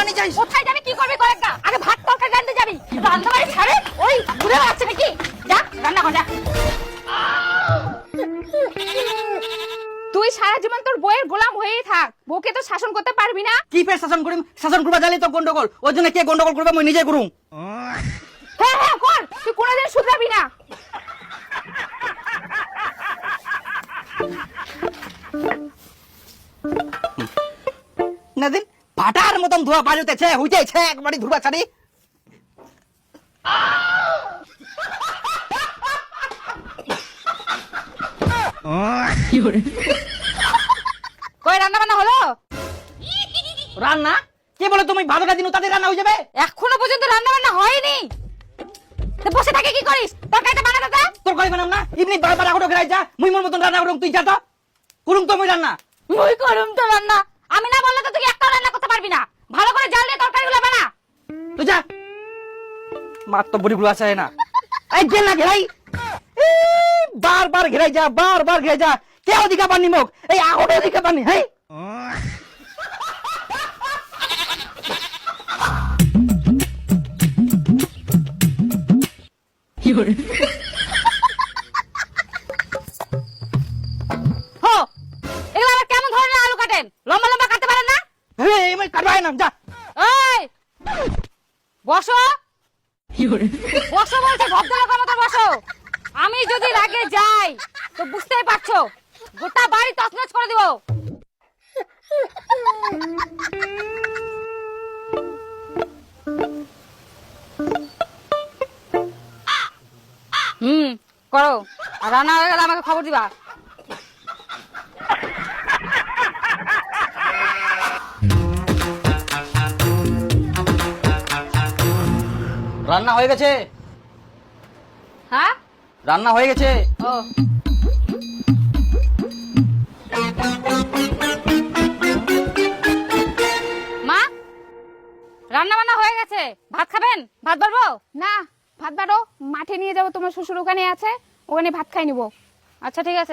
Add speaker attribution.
Speaker 1: পানি চাইছ?
Speaker 2: কোথায় যাবি, কি করবি কয়েকটা? আগে ভাত তরকারি রাঁধতে যাবি, রান্না বাড়ি ছাড়ে ওই ঘুরে বেড়াচ্ছে নাকি? যা রান্না কর যা। তুই সারা জীবন তোর বউয়ের গোলাম হয়েই থাক, বউকে তো শাসন করতে পারবি না।
Speaker 1: কি ফের শাসন করিম? শাসন করবা জানি তো গন্ডগোল, ওই জন্য কে গন্ডগোল করবে মই নিজে করুম।
Speaker 2: হ্যাঁ হ্যাঁ কর, তুই কোনোদিন শুধরাবি না।
Speaker 1: নাদিন ফাটার মতন ধোয়া বাজুতেছে, হইতেছে একবারই ধুবা ছাড়ি।
Speaker 2: কই রান্না বান্না হলো?
Speaker 1: রান্না কে বলে তুমি ভাতটা দিন তাদের রান্না হয়ে যাবে?
Speaker 2: এখনো পর্যন্ত রান্না বান্না হয়নি, তো বসে থাকে কি করিস? তরকারিটা বানাতে দে।
Speaker 1: তোর কই বানাম না, এমনি বাড়া করে ফেরাই যা, মুই মোর মতন রান্না করুম, তুই যা তো করুম তো মই রান্না।
Speaker 2: মুই করুম তো রান্না, আমি না বললে তো তুই একটা রান্না করতে পারবি না। ভালো করে জানলে তরকারিগুলো বানা।
Speaker 1: তুই যা, মাত্র বড়িগুলো আছে না। এই যে না ঘেরাই, বারবার ঘেরাই যা, বারবার ঘেরাই যা, কে ওদিকে পানি মুখ, এই আগোটা ওদিকে পানি। হ্যাঁ
Speaker 2: হো, এগুলো আবার কেমন ধরনের আলু কাটেন? লম্বা লম্বা কাটতে পারেন না?
Speaker 1: আমি কাটবাই না, যা।
Speaker 2: এই বসো, বসো বলছে, ভদ্রলোকের মতো বসো। আমি যদি রাগে যাই তো বুঝতেই পারছো, গোটা বাড়ি তছনছ করে দিব। করো, আর রান্না হয়ে গেলে আমাকে খবর দিবা।
Speaker 1: রান্না হয়ে গেছে,
Speaker 2: হ্যাঁ
Speaker 1: রান্না হয়ে গেছে।
Speaker 2: ও মা, রান্না বান্না হয়ে গেছে, ভাত খাবেন? ভাত বাড়বো?
Speaker 3: না, ভাত বাড়ো, মাঠে নিয়ে যাবো, তোমার শ্বশুর ওখানে আছে, ওখানে ভাত খাই নিবো।
Speaker 2: আচ্ছা ঠিক আছে।